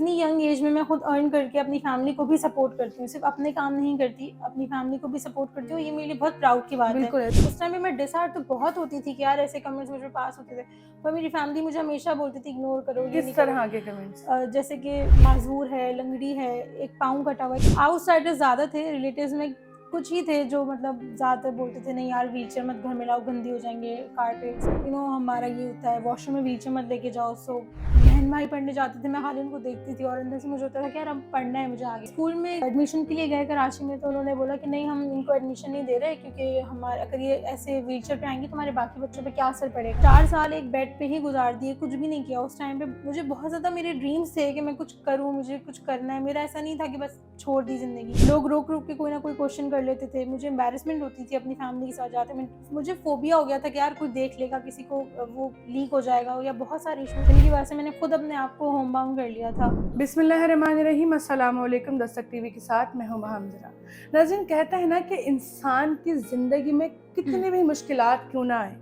इतनी young age में मैं खुद अर्न करके अपनी फैमिली को भी सपोर्ट करती हूँ, सिर्फ अपने काम नहीं करती, अपनी फैमिली को भी सपोर्ट करती हूँ, ये मेरे लिए बहुत प्राउड की बात है। बिल्कुल है। उस टाइम पे मैं डिसहार्ट तो बहुत होती थी कि यार ऐसे कमेंट्स मुझे पास होते थे, पर मेरी फैमिली मुझे हमेशा बोलती थी इग्नोर करो, ये नहीं किस करो। तरह के कमेंट्स? जैसे कि माज़ूर है, लंगड़ी है, एक पाँव कटा हुआ है। आउटसाइडर्स ज़्यादा थे, रिलेटिव्स में कुछ ही थे जो मतलब ज़्यादातर बोलते थे नहीं यार व्हीलचेयर मत घर में लाओ, गंदी हो जाएँगे कारपेट्स। हमारा ये होता है वॉशरूम में व्हीलचेयर मत लेके जाओ। सो बहन भाई पढ़ने जाते थे, मैं खाली उनको देखती थी और अंदर से मुझे होता था कि यार अब पढ़ना है मुझे आगे। स्कूल में एडमिशन के लिए गए कराची में, तो उन्होंने बोला कि नहीं हम इनको एडमिशन नहीं दे रहे, क्योंकि हमारे अगर ये ऐसे व्हीलचेयर पे आएंगी तो हमारे बाकी बच्चों पे क्या असर पड़ेगा। 4 साल एक बेड पे ही गुजार दिए, कुछ भी नहीं किया। उस टाइम पे मुझे बहुत ज़्यादा मेरे ड्रीम्स थे कि मैं कुछ करूँ, मुझे कुछ करना है। मेरा ऐसा नहीं था कि बस छोड़ दी ज़िंदगी। लोग रोक रोक के कोई ना कोई क्वेश्चन कर लेते थे, मुझे एम्बैरेसमेंट होती थी अपनी फैमिली के साथ जाते में। मुझे फोबिया हो गया था कि यार कोई देख लेगा, किसी को वो लीक हो जाएगा, या बहुत सारे इशूज़ जिनकी वजह से मैंने खुद अपने आप को होम बाउंड कर लिया था। बिस्मिल्लाहिर्रहमानिर्रहीम। अस्सलाम वालेकुम। दस्तक टीवी के साथ मैं हूं हमजरा। नाज़रीन, कहता है ना कि इंसान की ज़िंदगी में कितनी भी मुश्किलात क्यों ना आए,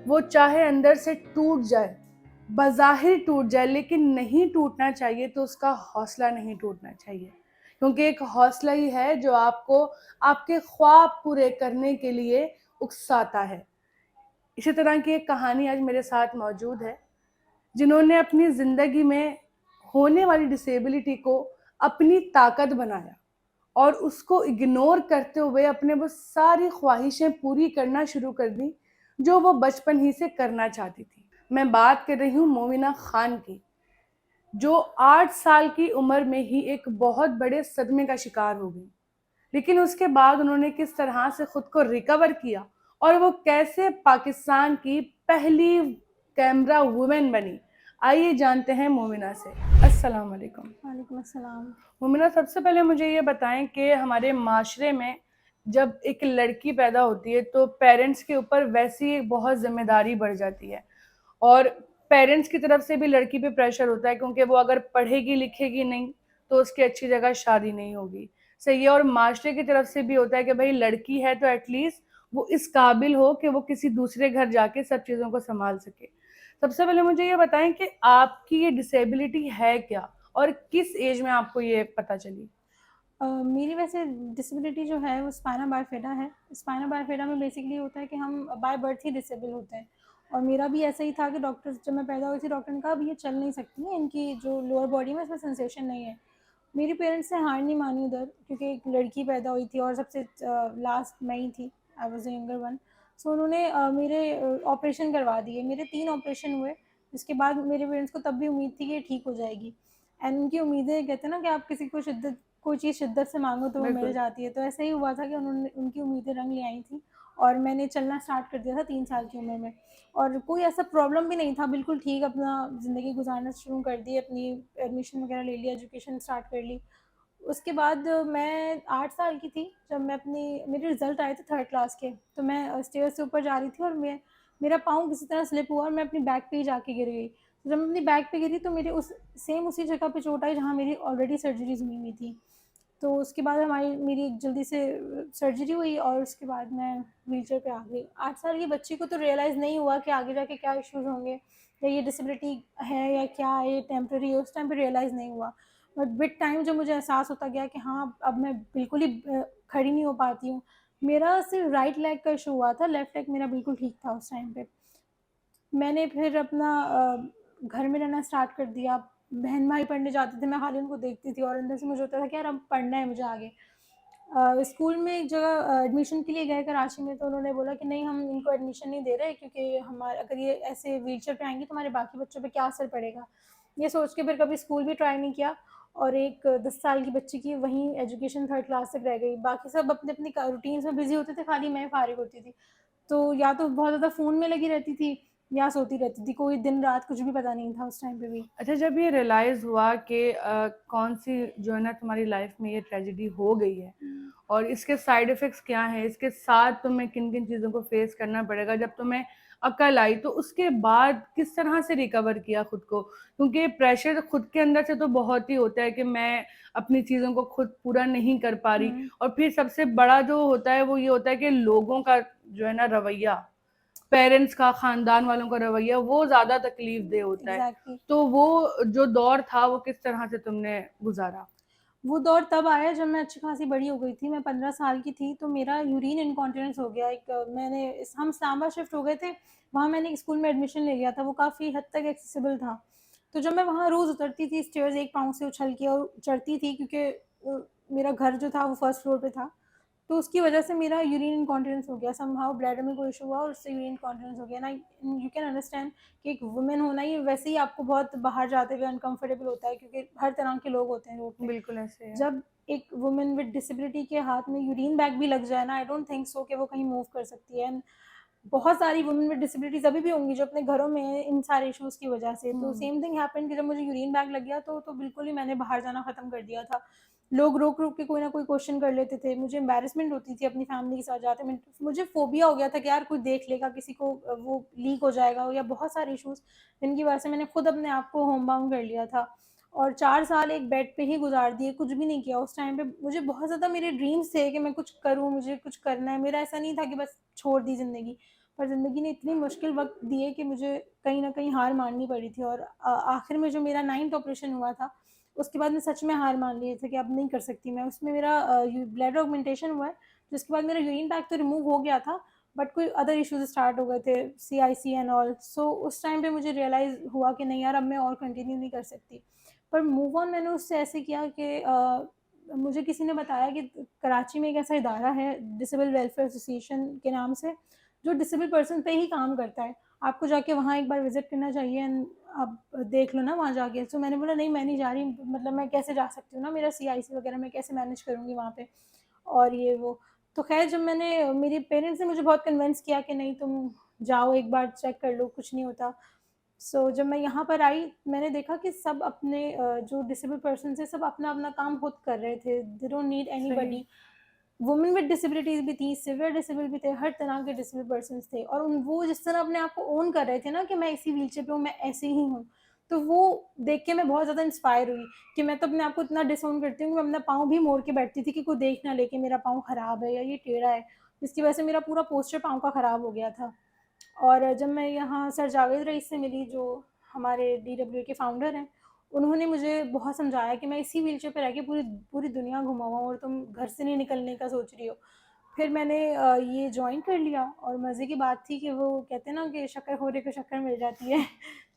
वो चाहे अंदर से टूट जाए, बज़ाहिर टूट जाए, लेकिन नहीं टूटना चाहिए, तो उसका हौसला नहीं टूटना चाहिए। क्योंकि एक हौसला ही है जो आपको आपके ख्वाब पूरे करने के लिए उकसाता है। इसी तरह की एक कहानी आज मेरे साथ मौजूद है, जिन्होंने अपनी ज़िंदगी में होने वाली डिसेबिलिटी को अपनी ताकत बनाया और उसको इग्नोर करते हुए अपने वो सारी ख्वाहिशें पूरी करना शुरू कर दी जो वो बचपन ही से करना चाहती थी। मैं बात कर रही हूँ मोमिना खान की, जो 8 साल की उम्र में ही एक बहुत बड़े सदमे का शिकार हो गई। लेकिन उसके बाद उन्होंने किस तरह से खुद को रिकवर किया और वो कैसे पाकिस्तान की पहली कैमरा वुमेन बनी, आइए जानते हैं मोमिना से। अस्सलाम वालेकुम। वालेकुम अस्सलाम। मोमिना, सबसे पहले मुझे ये बताएं कि हमारे माशरे में जब एक लड़की पैदा होती है तो पेरेंट्स के ऊपर वैसी एक बहुत जिम्मेदारी बढ़ जाती है, और पेरेंट्स की तरफ से भी लड़की पे प्रेशर होता है, क्योंकि वो अगर पढ़ेगी लिखेगी नहीं तो उसकी अच्छी जगह शादी नहीं होगी। सही है। और माशरे की तरफ से भी होता है कि भाई लड़की है तो एटलीस्ट वो इस काबिल हो कि वो किसी दूसरे घर जाके सब चीज़ों को संभाल सके। सबसे पहले मुझे ये बताएं कि आपकी ये डिसेबिलिटी है क्या और किस एज में आपको ये पता चली? मेरी वैसे डिसेबिलिटी जो है वो स्पाइना बाइफेडा है। स्पाइना बाइफेडा में बेसिकली होता है कि हम बाय बर्थ ही डिसेबल होते हैं, और मेरा भी ऐसा ही था कि डॉक्टर जब मैं पैदा हुई थी डॉक्टर ने कहा अब ये चल नहीं सकती हैं, इनकी जो लोअर बॉडी में इसमें सेंसेशन नहीं है। मेरे पेरेंट्स ने हार नहीं मानी उधर, क्योंकि एक लड़की पैदा हुई थी और सबसे लास्ट मैं ही थी, I was the younger one. So उन्होंने मेरे ऑपरेशन करवा दिए, मेरे 3 ऑपरेशन हुए। जिसके बाद मेरे पेरेंट्स को तब भी उम्मीद थी कि ये ठीक हो जाएगी। एंड उनकी उम्मीदें, कहते हैं ना कि आप किसी को शिद्दत कोई चीज़ शिद्दत से मांगो तो वो मिल बिल्कुल। जाती है, तो ऐसा ही हुआ था कि उन्होंने उनकी उम्मीदें रंग ले आई थी, और मैंने चलना स्टार्ट कर दिया था 3 साल की उम्र में। और कोई ऐसा प्रॉब्लम भी नहीं था, बिल्कुल ठीक अपना ज़िंदगी गुजारना शुरू कर दी, अपनी एडमिशन वगैरह ले लिया, एजुकेशन स्टार्ट कर ली। उसके बाद मैं 8 साल की थी जब मैं अपनी मेरे रिज़ल्ट आए थे 3rd क्लास के, तो मैं स्टेयर्स से ऊपर जा रही थी और मेरा पाँव किसी तरह स्लिप हुआ और मैं अपनी बैक पे ही जाके गिर गई। तो जब मैं अपनी बैक पे गिरी तो मेरे उसी जगह पे चोट आई जहाँ मेरी ऑलरेडी सर्जरीज़ हुई हुई थी। तो उसके बाद मेरी एक जल्दी से सर्जरी हुई और उसके बाद मैं व्हीलचेयर पे आ गई। 8 साल की बच्ची को तो रियलाइज़ नहीं हुआ कि आगे जाके क्या इश्यूज़ होंगे, या ये डिसेबिलिटी है या क्या है, ये टेम्परेरी है, उस टाइम पे रियलाइज़ नहीं हुआ। बट विद टाइम जब मुझे एहसास होता गया कि हाँ, अब मैं बिल्कुल ही खड़ी नहीं हो पाती हूँ। मेरा सिर्फ राइट लेग का इश्यू हुआ था, लेफ्ट लेग मेरा बिल्कुल ठीक था उस टाइम पे। मैंने फिर अपना घर में रहना स्टार्ट कर दिया। बहन-भाई पढ़ने जाते थे, मैं खाली उनको देखती थी और अंदर से मुझे होता था कि यार अब पढ़ना है मुझे आगे। स्कूल में एक जगह एडमिशन के लिए गए कराची में, तो उन्होंने बोला कि नहीं हम इनको एडमिशन नहीं दे रहे, क्योंकि हमारे अगर ये ऐसे व्हीलचेयर पे आएँगी तो हमारे बाकी बच्चों पे क्या असर पड़ेगा। ये सोच के फिर कभी स्कूल भी ट्राई नहीं किया, और एक 10 साल की बच्ची की वहीं एजुकेशन 3rd क्लास तक रह गई। बाकी सब अपने-अपनी रूटीन्स में बिज़ी होते थे, खाली मैं फ़ारिग होती थी। तो या तो बहुत ज़्यादा फ़ोन में लगी रहती थी या सोती रहती थी, कोई दिन-रात कुछ भी पता नहीं था उस टाइम पे भी। अच्छा, जब ये रियलाइज़ हुआ कि कौन-सी जो है ना तुम्हारी लाइफ में ये ट्रेजेडी हो गई है और इसके साइड इफ़ेक्ट्स क्या हैं, इसके साथ तुम्हें किन-किन चीज़ों को फेस करना पड़ेगा, जब तुम्हें अकल आई, तो उसके बाद किस तरह से रिकवर किया खुद को? क्योंकि प्रेशर खुद के अंदर से तो बहुत ही होता है कि मैं अपनी चीज़ों को खुद पूरा नहीं कर पा रही, हुँ। और फिर सबसे बड़ा जो होता है वो ये होता है कि लोगों का जो है ना रवैया, पेरेंट्स का, खानदान वालों का रवैया वो ज़्यादा तकलीफ दे होता है। एग्ज़ैक्टली। तो वो जो दौर था वो किस तरह से तुमने गुज़ारा? वो दौर तब आया जब मैं अच्छी खासी बड़ी हो गई थी, मैं 15 साल की थी, तो मेरा यूरिन इनकॉन्टिनेंस हो गया। हम इस्लामाबाद शिफ्ट हो गए थे, वहाँ मैंने एक स्कूल में एडमिशन ले लिया था, वो काफ़ी हद तक एक्सेसिबल था। तो जब मैं वहाँ रोज़ उतरती थी स्टेयर्स एक पाँव से उछल के और चढ़ती थी, क्योंकि मेरा घर जो था वो फर्स्ट फ्लोर पे था, तो उसकी वजह से मेरा यूरिन इनकॉन्टिनेंस हो गया। समहाउ ब्लैडर में कोई इश्यू हुआ और उससे यूरिन इनकॉन्टिनेंस हो गया ना। यू कैन अंडरस्टैंड कि एक वुमेन होना ही वैसे ही आपको बहुत बाहर जाते हुए अनकंफर्टेबल होता है, क्योंकि हर तरह के लोग होते हैं रोड पे। बिल्कुल ऐसे है। जब एक वुमेन विद डिसेबिलिटी के हाथ में यूरिन बैग भी लग जाए ना, आई डोंट थिंक सो कि वो कहीं मूव कर सकती है। एंड बहुत सारी वुमेन विद डिसेबिलिटीज़ अभी भी होंगी जो अपने घरों में हैं इन सारे इश्यूज़ की वजह से। तो हुँ। सेम थिंग हैपेंड कि जब मुझे यूरिन बैग लग गया तो बिल्कुल ही मैंने बाहर जाना ख़त्म कर दिया था। लोग रोक-रोक के कोई ना कोई क्वेश्चन कर लेते थे। मुझे एम्बैरेसमेंट होती थी अपनी फैमिली के साथ जाते में। मुझे फ़ोबिया हो गया था कि यार कोई देख लेगा, किसी को वो लीक हो जाएगा, या बहुत सारे इश्यूज़ जिनकी वजह से मैंने खुद अपने आप को होम बाउंड कर लिया था। और 4 साल एक बेड पे ही गुज़ार दिए, कुछ भी नहीं किया। उस टाइम पे मुझे बहुत ज़्यादा मेरे ड्रीम्स थे कि मैं कुछ करूँ, मुझे कुछ करना है। मेरा ऐसा नहीं था कि बस छोड़ दी ज़िंदगी। पर ज़िंदगी ने इतनी मुश्किल वक़्त दिए कि मुझे कहीं न कहीं हार माननी पड़ी थी। और आखिर में जो मेरा 9th ऑपरेशन हुआ था, उसके बाद मैं सच में हार मान ली थी कि अब नहीं कर सकती मैं। उसमें मेरा यू ब्लैडर ऑगमेंटेशन हुआ है, जिसके बाद मेरा यूरिन बैग तो रिमूव हो गया था, बट कोई अदर इश्यूज़ स्टार्ट हो गए थे, सीआईसी एंड ऑल। सो उस टाइम पे मुझे रियलाइज़ हुआ कि नहीं यार, अब मैं और कंटिन्यू नहीं कर सकती। पर मूव ऑन मैंने उससे ऐसे किया कि मुझे किसी ने बताया कि कराची में एक ऐसा इदारा है, डिसेबल वेलफेयर एसोसिएशन के नाम से, जो डिसेबल पर्सन पे ही काम करता है। आपको जाके वहाँ एक बार विज़िट करना चाहिए एंड आप देख लो ना वहाँ जाके। तो मैंने बोला नहीं, मैं नहीं जा रही, मतलब मैं कैसे जा सकती हूँ ना, मेरा सीआईसी वगैरह मैं कैसे मैनेज करूँगी वहाँ पे, और ये वो। तो ख़ैर जब मैंने मेरे पेरेंट्स ने मुझे बहुत कन्विंस किया कि नहीं तुम जाओ, एक बार चेक कर लो, कुछ नहीं होता। सो जब मैं यहाँ पर आई, मैंने देखा कि सब अपने जो डिसेबल पर्सन्स हैं, सब अपना-अपना काम खुद कर रहे थे। दे डोंट नीड सही। एनीबॉडी। वुमेन विद डिसेबिलिटीज़ भी थी, सिवियर डिसेबल भी थे, हर तरह के डिसेबल पर्सन्स थे। और वो जिस तरह अपने आप को ओन कर रहे थे ना कि मैं इसी व्हीलचेयर पे हूँ, मैं ऐसे ही हूँ। तो वो देख के मैं बहुत ज़्यादा इंस्पायर हुई कि मैं तो अपने आप को इतना डिसओन करती हूँ कि मैं अपना पाँव भी मोड़ के बैठती थी कि कोई देख ना ले कि मेरा पाँव खराब है या ये टेढ़ा है, जिसकी वजह से मेरा पूरा पोस्चर पाँव का खराब हो गया था। और जब मैं यहाँ सर जावेद रईस से मिली, जो हमारे डीडब्ल्यूए के फाउंडर हैं, उन्होंने मुझे बहुत समझाया कि मैं इसी व्हीलचेयर पे रह के पूरी पूरी दुनिया घुमा हुआ हूँ और तुम घर से नहीं निकलने का सोच रही हो। फिर मैंने ये जॉइन कर लिया, और मज़े की बात थी कि वो कहते हैं ना कि शक्करखोरे को शक्कर मिल जाती है।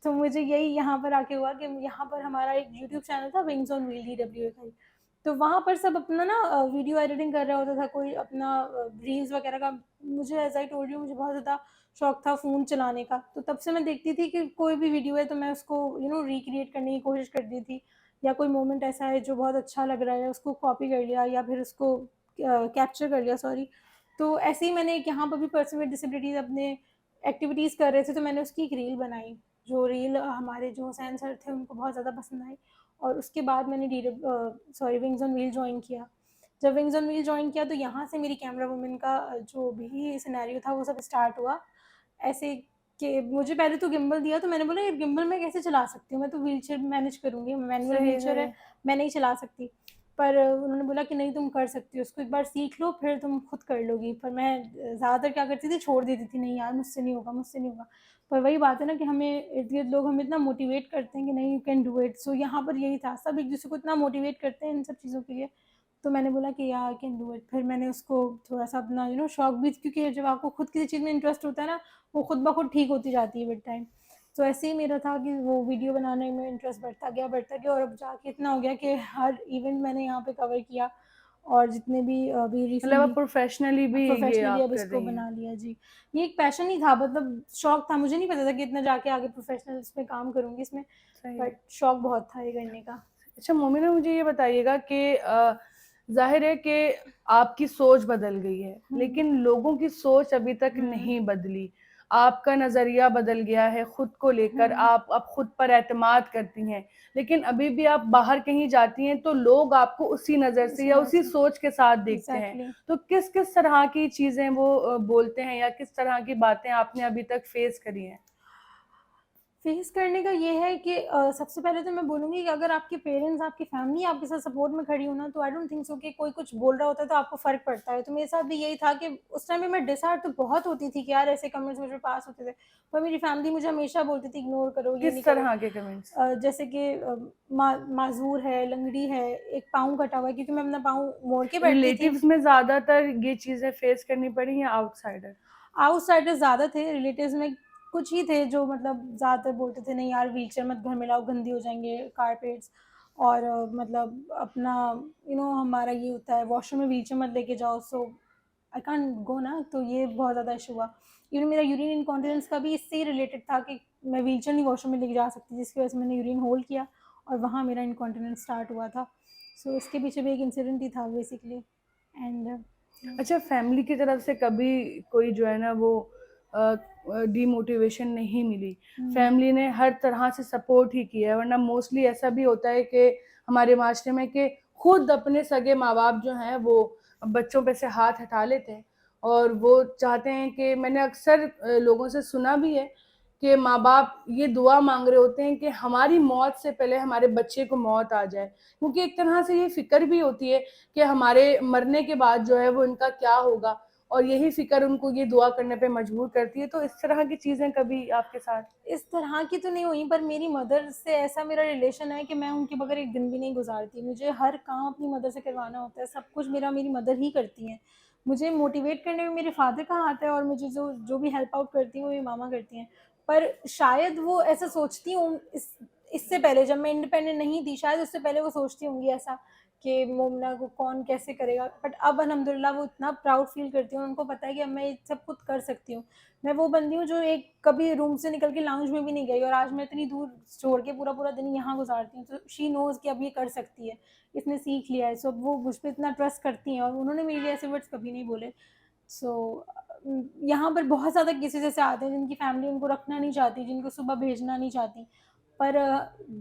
तो मुझे यही यहाँ पर आके हुआ कि यहाँ पर हमारा एक यूट्यूब चैनल था, विंग्स ऑन व्हील डीडब्ल्यूए का ही। तो वहाँ पर सब अपना ना वीडियो एडिटिंग कर रहा होता था, कोई अपना रील्स वगैरह का। मुझे एज़ आई टोल्ड यू, मुझे बहुत ज़्यादा शौक था फ़ोन चलाने का। तो तब से मैं देखती थी कि कोई भी वीडियो है तो मैं उसको रिक्रिएट करने की कोशिश करती थी, या कोई मोमेंट ऐसा है जो बहुत अच्छा लग रहा है, उसको कॉपी कर लिया या फिर उसको कैप्चर कर लिया, सॉरी। तो ऐसे ही मैंने एक यहाँ पर भी पर्सन विद डिसेबिलिटीज़ अपने एक्टिविटीज़ कर रहे थे, तो मैंने उसकी एक रील बनाई। जो रील हमारे जो हुसैन सर थे उनको बहुत ज़्यादा पसंद आई, और उसके बाद मैंने विंग्स ऑन व्हील जॉइन किया। जब विंग्स ऑन व्हील जॉइन किया तो यहाँ से मेरी कैमरा वुमन का जो भी सिनेरियो था वो सब स्टार्ट हुआ। ऐसे कि मुझे पहले तो गिम्बल दिया, तो मैंने बोला ये गिम्बल मैं कैसे चला सकती हूँ, मैं तो व्हीलचेयर मैनेज करूँगी, मैनुअल सही, व्हीलचेयर सही। है, मैं नहीं चला सकती। पर उन्होंने बोला कि नहीं तुम कर सकती हो, उसको एक बार सीख लो फिर तुम खुद कर लोगी। पर मैं ज़्यादातर क्या करती थी, छोड़ देती थी, नहीं यार मुझसे नहीं होगा, मुझसे नहीं होगा। पर वही बात है ना कि हमें इर्द-गिर्द लोग हमें इतना मोटिवेट करते हैं कि नहीं यू कैन डू इट। सो यहाँ पर यही था, सब एक-दूसरे को इतना मोटिवेट करते हैं इन सब चीज़ों के लिए। तो मैंने बोला कि या आई कैन डू इट। फिर मैंने उसको थोड़ा-सा अपना शौक भी, क्योंकि जब आपको खुद किसी चीज़ में इंटरेस्ट होता है ना, वो खुद ब खुद ठीक होती जाती है विद टाइम। तो ऐसे ही मेरा था कि वो वीडियो बनाने में इंटरेस्ट बढ़ता गया, और अब जाके इतना हो गया कि हर इवेंट मैंने यहाँ पे कवर किया, और जितने भी अभी मतलब आप रिसेंटली प्रोफ़ेशनली भी ये प्रोफ़ेशनली आप अब कर इसको रही हैं। बना लिया। जी। ये एक पैशन ही था, मतलब शौक था, मुझे नहीं पता था कि इतना जाके आगे प्रोफ़ेशनल इसमें काम करूँगी इसमें, सही। बट शौक बहुत था ये करने का। अच्छा मोमिना, मुझे ये बताइएगा कि ज़ाहिर है कि आपकी सोच बदल गई है, हुँ, लेकिन लोगों की सोच अभी तक हुँ, नहीं बदली। आपका नज़रिया बदल गया है खुद को लेकर, हुँ, आप अब खुद पर एतमाद करती हैं, लेकिन अभी भी आप बाहर कहीं जाती हैं तो लोग आपको उसी नज़र से उसी या तरह उसी से। सोच के साथ देखते हैं। एग्ज़ैक्टली। तो किस-किस तरह की चीज़ें वो बोलते हैं या किस तरह की बातें आपने अभी तक फेस करी हैं? फेस करने का ये है कि सबसे पहले तो मैं बोलूँगी कि अगर आपके पेरेंट्स, आपकी फैमिली आपके साथ सपोर्ट में खड़ी हो ना, तो आई डोंट थिंक सो कि कोई कुछ बोल रहा होता है तो आपको फ़र्क पड़ता है। तो मेरे साथ भी यही था कि उस टाइम पे मैं डिसहार्ट तो बहुत होती थी कि यार ऐसे कमेंट्स मुझ पे पास होते थे। पर मेरी फैमिली मुझे हमेशा बोलती थी इग्नोर करो, ये नहीं किस करो। तरह के कमेंट्स? जैसे कि माज़ूर है, लंगड़ी है, एक पाँव कटा हुआ है क्योंकि मैं अपना पाँव मोड़ के बैठती थी। रिलेटिव्स में ज़्यादातर ये चीज़ें फेस करनी पड़ी या आउटसाइडर? आउटसाइडर्स ज़्यादा थे, रिलेटिव्स में कुछ ही थे जो मतलब ज़्यादातर बोलते थे नहीं यार व्हीलचेयर मत घर में लाओ, गंदी हो जाएँगे कारपेट्स। और मतलब अपना हमारा ये होता है वॉशरूम में व्हीलचेयर मत लेके जाओ, सो आई कांट गो ना, तो ये बहुत ज़्यादा इश्यू हुआ। इवन मेरा यूरिन इनकॉन्टिनेंस का भी इससे ही रिलेटेड था कि मैं व्हीलचेयर नहीं वॉशरूम में लेके जा सकती, जिसकी वजह से मैंने यूरिन होल्ड किया और वहाँ मेरा इनकॉन्टिनेंस स्टार्ट हुआ था। सो इसके पीछे भी एक इंसिडेंट ही था बेसिकली। एंड अच्छा, फैमिली की तरफ से कभी कोई जो है ना वो डीमोटिवेशन नहीं मिली? फैमिली ने हर तरह से सपोर्ट ही किया है, वरना मोस्टली ऐसा भी होता है कि हमारे माशरे में कि खुद अपने सगे माँ बाप जो हैं वो बच्चों पे से हाथ हटा लेते हैं और वो चाहते हैं कि मैंने अक्सर लोगों से सुना भी है कि माँ बाप ये दुआ मांग रहे होते हैं कि हमारी मौत से पहले हमारे बच्चे को मौत आ जाए, क्योंकि एक तरह से ये फिक्र भी होती है कि हमारे मरने के बाद जो है वो इनका क्या होगा, और यही फिक्र उनको ये दुआ करने पे मजबूर करती है। तो इस तरह की चीजें कभी आपके साथ? इस तरह की तो नहीं हुई, पर मेरी मदर से ऐसा मेरा रिलेशन है कि मैं उनके बगैर एक दिन भी नहीं गुजारती। मुझे हर काम अपनी मदर से करवाना होता है, सब कुछ मेरी मदर ही करती हैं। मुझे मोटिवेट करने में मेरे फादर का हाथ है और मुझे जो जो भी हेल्प आउट करती हैं वो मेरी मामा करती हैं। पर शायद वो ऐसा सोचती हूँ इससे पहले जब मैं इंडिपेंडेंट नहीं थी, शायद उससे पहले वो सोचती होंगी ऐसा कि मोमना को कौन कैसे करेगा। बट अब अल्हम्दुलिल्लाह वो इतना प्राउड फील करती हूँ, उनको पता है कि अब मैं ये सब खुद कर सकती हूँ। मैं वो बंदी हूँ जो एक कभी रूम से निकल के लाउंज में भी नहीं गई और आज मैं इतनी दूर छोड़ के पूरा-पूरा दिन यहाँ गुज़ारती हूँ, तो शी नोज़ कि अब ये कर सकती है, इसने सीख लिया है, सो अब वो मुझ पे इतना ट्रस्ट करती हैं और उन्होंने मेरे लिए ऐसे वर्ड्स कभी नहीं बोले। सो यहाँ पर बहुत ज़्यादा केसेज़ ऐसे आते हैं जिनकी फैमिली उनको रखना नहीं चाहती, जिनको सुबह भेजना नहीं चाहती। पर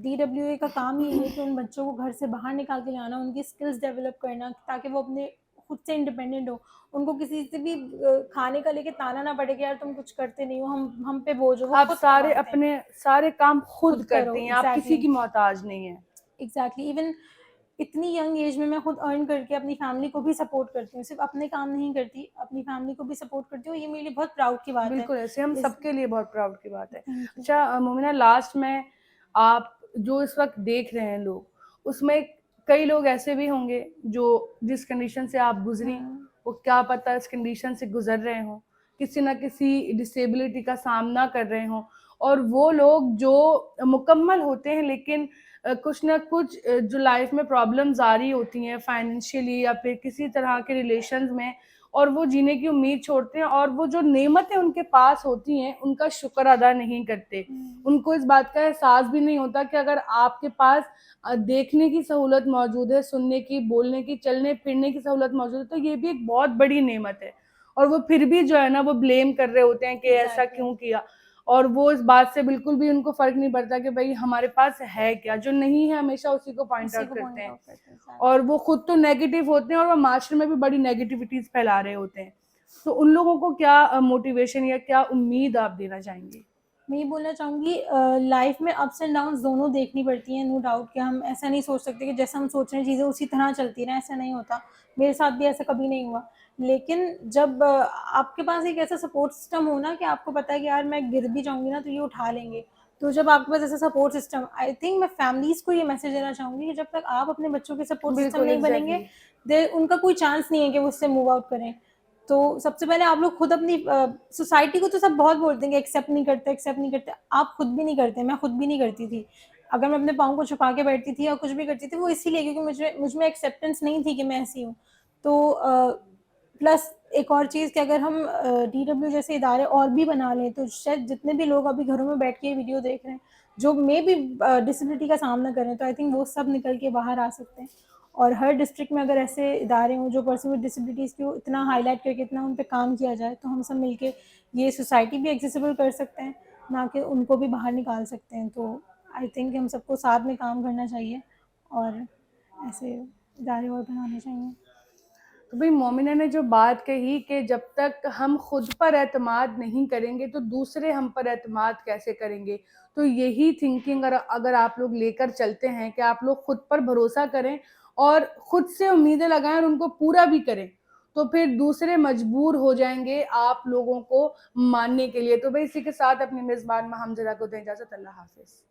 डीडब्ल्यूए का काम ही यही है कि उन बच्चों को घर से बाहर निकाल के लाना, उनकी स्किल्स डेवलप करना ताकि वो अपने खुद से इंडिपेंडेंट हो। उनको किसी से भी खाने का लेके ताना ना पड़े कि यार तुम कुछ करते नहीं हो, हम पे बोझ हो, वो आप खुद सारे कमाते हैं। अपने सारे काम खुद खुद करो, करती हैं, आप किसी एग्ज़ैक्टली, की मोहताज नहीं है। एग्ज़ैक्टली। इवन इतनी यंग एज में मैं खुद अर्न करके अपनी फैमिली को भी सपोर्ट करती हूँ। सिर्फ़ अपने काम नहीं करती, अपनी फैमिली को भी सपोर्ट करती हूँ। ये मेरे लिए बहुत प्राउड की बात है। बिल्कुल, ऐसे हम इस सबके लिए बहुत प्राउड की बात है। Thank you. अच्छा मोमिना, लास्ट में आप जो इस वक़्त देख रहे हैं लोग, उसमें कई लोग ऐसे भी होंगे जो जिस कंडीशन से आप गुज़री, हुँ, वो क्या पता इस कंडीशन से गुज़र रहे हों, किसी न किसी डिसेबिलिटी का सामना कर रहे हों, और वो लोग जो मुकम्मल होते हैं लेकिन कुछ न कुछ जो लाइफ़ में प्रॉब्लम्स आ रही होती हैं फाइनेंशियली या फिर किसी तरह के रिलेशंस में, और वो जीने की उम्मीद छोड़ते हैं और वो जो नेमतें उनके पास होती हैं उनका शुक्र अदा नहीं करते। हुँ, उनको इस बात का एहसास भी नहीं होता कि अगर आपके पास देखने की सहूलत मौजूद है, सुनने की, बोलने की, चलने-फिरने की सहूलत मौजूद है, तो ये भी एक बहुत बड़ी नेमत है। और वो फिर भी जो है ना वो ब्लेम कर रहे होते हैं कि ऐसा एग्ज़ैक्टली। क्यों किया? और वो इस बात से बिल्कुल भी उनको फ़र्क नहीं पड़ता कि भई हमारे पास है क्या? जो नहीं है हमेशा उसी को पॉइंट उसी आउट को करते पॉइंट हैं। आउट करते हैं, और एग्ज़ैक्टली। वो खुद तो नेगेटिव होते हैं और वो माशरे में भी बड़ी नेगेटिविटीज़ फैला रहे होते हैं। तो उन लोगों को क्या मोटिवेशन या क्या उम्मीद आप देना चाहेंगी? मैं ये बोलना चाहूँगी लाइफ में अप्स एंड डाउन्स दोनों देखनी पड़ती हैं, नो डाउट कि हम ऐसा नहीं सोच सकते कि जैसा हम सोच रहे हैं चीज़ें उसी तरह चलती रहें, ऐसा नहीं होता। मेरे साथ भी ऐसा कभी नहीं हुआ। लेकिन जब आपके पास एक ऐसा सपोर्ट सिस्टम हो ना कि आपको पता है कि यार मैं गिर भी जाऊँगी ना तो ये उठा लेंगे। तो जब आपके पास ऐसा सपोर्ट सिस्टम, आई थिंक मैं फैमिलीज़ को ये मैसेज देना चाहूँगी कि जब तक आप अपने बच्चों के सपोर्ट सिस्टम बिल्कुल, नहीं बनेंगे, एग्ज़ैक्टली। उनका कोई चांस नहीं है कि वो उससे मूव आउट करें। तो सबसे पहले आप लोग खुद अपनी सोसाइटी को तो सब बहुत बोलते हैं कि एक्सेप्ट नहीं करते। आप खुद भी नहीं करते, मैं खुद भी नहीं करती थी। अगर मैं अपने पाँव को छुपा के बैठती थी या कुछ भी करती थी, वो इसीलिए क्योंकि मुझ में एक्सेप्टेंस नहीं थी कि मैं ऐसी हूँ। तो प्लस एक और चीज़ कि अगर हम डीडब्ल्यू जैसे इदारे और भी बना लें, तो शायद जितने भी लोग अभी घरों में बैठ के ये वीडियो देख रहे हैं, जो मेबी डिसेबिलिटी का सामना कर रहे हैं, तो आई थिंक वो सब निकल के बाहर आ सकते हैं। और हर डिस्ट्रिक्ट में अगर ऐसे इदारे हों जो पर्सन विद डिसेबिलिटीज़ को इतना हाईलाइट करके इतना उन पे काम किया जाए, तो हम सब मिलके ये सोसाइटी भी एक्सेसिबल कर सकते हैं, ना कि उनको भी बाहर निकाल सकते हैं। तो आई थिंक हम सबको साथ में काम करना चाहिए और ऐसे इदारे और बनाने चाहिए। तो भाई मोमिना ने जो बात कही कि जब तक हम खुद पर एतमाद नहीं करेंगे तो दूसरे हम पर एतमाद कैसे करेंगे। तो यही थिंकिंग अगर आप लोग लेकर चलते हैं कि आप लोग खुद पर भरोसा करें और खुद से उम्मीदें लगाएं और उनको पूरा भी करें, तो फिर दूसरे मजबूर हो जाएंगे आप लोगों को मानने के लिए। तो भाई इसी के साथ अपने मेजबान हमजरा को दें इजाजत। अल्लाह हाफिज।